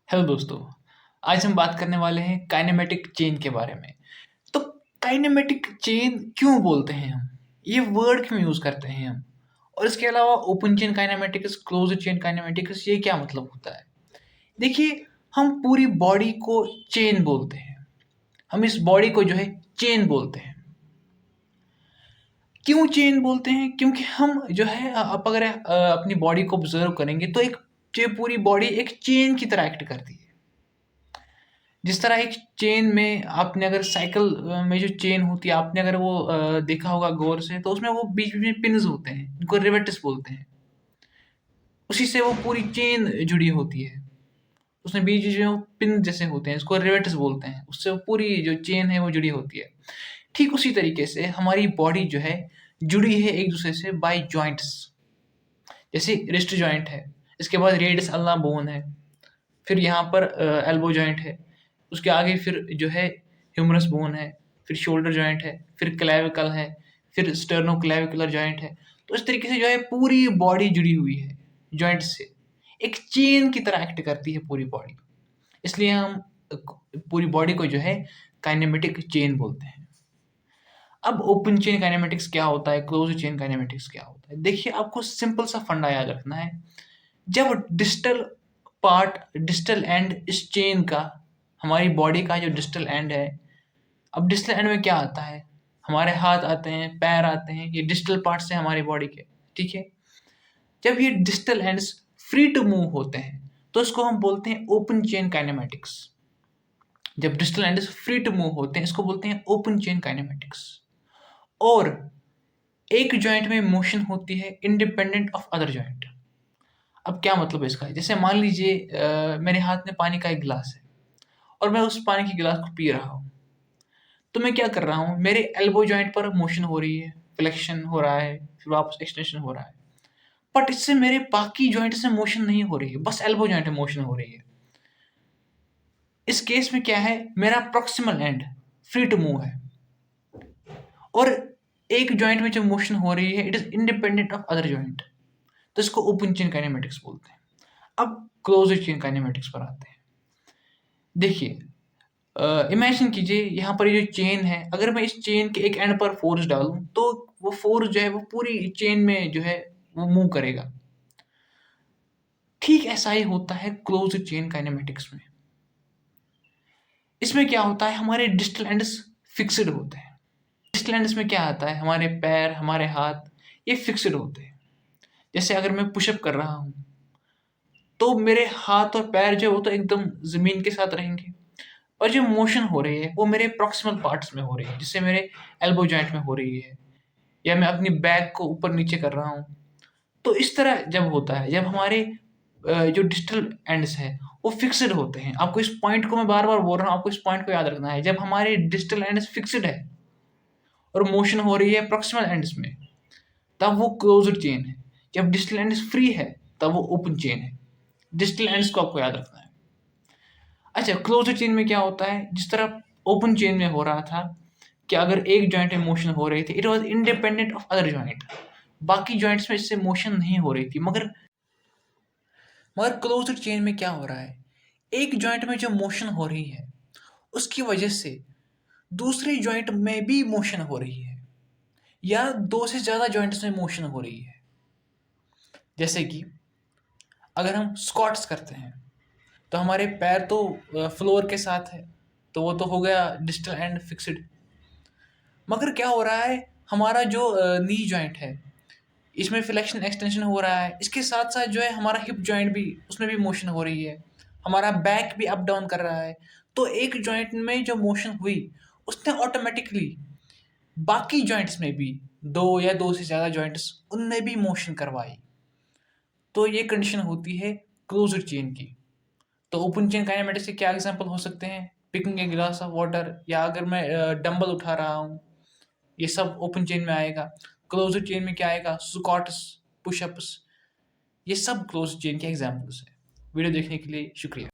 Hello दोस्तों। आज हम बात करने वाले हैं काइनेमेटिक चेन के बारे में। तो काइनेमेटिक चेन क्यों बोलते हैं हम, ये वर्ड क्यों यूज करते हैं हम, और इसके अलावा open chain kinematics, close chain kinematics, ये क्या मतलब होता है। देखिए, हम पूरी बॉडी को चेन बोलते हैं। हम इस बॉडी को जो है चेन बोलते हैं। क्यों चेन बोलते हैं? क्योंकि हम जो है आप अगर अपनी बॉडी को ऑब्जर्व करेंगे तो एक ये पूरी बॉडी एक चेन की तरह एक्ट करती है। जिस तरह एक चेन में आपने अगर साइकिल में जो चेन होती है, आपने अगर वो देखा होगा गौर से, तो उसमें वो बीच बीच में पिन्स होते हैं, इनको रिवेट्स बोलते हैं। उसी से वो पूरी चेन जुड़ी होती है। उसमें बीच बीच में वो पिन जैसे होते हैं, इसको रिवेट्स बोलते हैं। उससे वो पूरी जो चेन है वो जुड़ी होती है। ठीक उसी तरीके से हमारी बॉडी जो है जुड़ी है एक दूसरे से बाय जॉइंट्स। जैसे रिस्ट जॉइंट है, इसके बाद रेडियस अल्ना बोन है, फिर यहाँ पर एल्बो जॉइंट है, उसके आगे फिर जो है ह्यूमरस बोन है, फिर शोल्डर जॉइंट है, फिर क्लेविकल है, फिर स्टर्नो क्लेविकुलर जॉइंट है। तो इस तरीके से जो है पूरी बॉडी जुड़ी हुई है जॉइंट से, एक चेन की तरह एक्ट करती है पूरी बॉडी। इसलिए हम पूरी बॉडी को जो है काइनेमेटिक चेन बोलते हैं। अब ओपन चेन काइनेमेटिक्स क्या होता है, क्लोज चेन काइनेमेटिक्स क्या होता है? देखिए, आपको सिंपल सा फंडा याद रखना है। जब डिस्टल एंड इस चेन का, हमारी बॉडी का जो डिस्टल एंड है, अब डिस्टल एंड में क्या आता है? हमारे हाथ आते हैं, पैर आते हैं, ये डिस्टल पार्ट्स हैं हमारी बॉडी के। ठीक है। जब ये distal ends free to move होते हैं तो इसको हम बोलते हैं ओपन चेन काइनेमेटिक्स। जब distal ends free to move होते हैं इसको बोलते हैं ओपन चेन काइनेमेटिक्स। और एक जॉइंट में मोशन होती है इंडिपेंडेंट ऑफ अदर जॉइंट। अब क्या मतलब है इसका? जैसे मान लीजिए मेरे हाथ में पानी का एक गिलास है और मैं उस पानी के गिलास को पी रहा हूँ। तो मैं क्या कर रहा हूँ, मेरे एल्बो जॉइंट पर मोशन हो रही है, फ्लेक्शन हो रहा है, फिर वापस एक्सटेंशन हो रहा है। बट इससे मेरे बाकी जॉइंट से मोशन नहीं हो रही है, बस एल्बो जॉइंट में मोशन हो रही है। इस केस में क्या है, मेरा proximal end free to move है और एक जॉइंट में जो मोशन हो रही है it is independent of other joint. तो इसको ओपन चेन काइनेमेटिक्स बोलते हैं। अब क्लोज चेन काइनेमेटिक्स पर आते हैं। देखिए, इमेजिन कीजिए यहाँ पर ये जो चेन है, अगर मैं इस चेन के एक एंड पर फोर्स डालूं तो वो फोर्स जो है वो पूरी चेन में जो है वो मूव करेगा। ठीक ऐसा ही होता है क्लोज चेन काइनेमेटिक्स में। इसमें क्या होता है, हमारे डिस्टल एंड्स फिक्स्ड होते हैं। डिस्टल एंड्स में क्या आता है, हमारे पैर, हमारे हाथ, ये फिक्स्ड होते हैं। जैसे अगर मैं पुशअप कर रहा हूँ तो मेरे हाथ और पैर जो वो तो एकदम जमीन के साथ रहेंगे, और जो मोशन हो रही है वो मेरे प्रॉक्सिमल पार्ट्स में हो रही है, जिससे मेरे एल्बो जॉइंट में हो रही है, या मैं अपनी बैक को ऊपर नीचे कर रहा हूँ। तो इस तरह जब होता है, जब हमारे जो डिस्टल एंड्स है वो फिक्स्ड होते हैं। आपको इस पॉइंट को मैं बार बार बोल रहा हूँ, आपको इस पॉइंट को याद रखना है। जब हमारे डिस्टल एंड्स फिक्स्ड है और मोशन हो रही है प्रॉक्सिमल एंड्स में, तब वो क्लोज्ड चेन है। जब डिस्टल एंड्स फ्री है तब वो ओपन चेन है। डिस्टल एंड्स को आपको याद रखना है। अच्छा, क्लोज्ड चेन में क्या होता है, जिस तरह ओपन चेन में हो रहा था कि अगर एक जॉइंट में मोशन हो रही थी it was independent of other joint, बाकी जॉइंट्स में इससे मोशन नहीं हो रही थी। मगर क्लोज्ड चेन में क्या हो रहा है, एक जॉइंट में जो मोशन हो रही है उसकी वजह से दूसरे जॉइंट में भी मोशन हो रही है, या दो से ज्यादा जॉइंट्स में मोशन हो रही है। जैसे कि अगर हम स्क्वाट्स करते हैं तो हमारे पैर तो फ्लोर के साथ है, तो वो तो हो गया डिस्टल एंड फिक्स्ड। मगर क्या हो रहा है, हमारा जो नी जॉइंट है इसमें फ्लेक्शन एक्सटेंशन हो रहा है, इसके साथ साथ जो है हमारा हिप जॉइंट भी, उसमें भी मोशन हो रही है, हमारा बैक भी अप डाउन कर रहा है। तो एक जॉइंट में जो मोशन हुई उसने ऑटोमेटिकली बाकी जॉइंट्स में भी, दो या दो से ज़्यादा जॉइंट्स, उनमें भी मोशन करवाई। तो ये कंडीशन होती है क्लोज्ड चेन की। तो ओपन चेन काइनेमेटिक्स के क्या एग्जांपल हो सकते हैं? Picking a glass of water, या अगर मैं डंबल उठा रहा हूँ, ये सब ओपन चेन में आएगा। क्लोज्ड चेन में क्या आएगा? स्क्वाट्स, पुशअप्स, ये सब क्लोज्ड चेन के एग्जांपल्स हैं। वीडियो देखने के लिए शुक्रिया।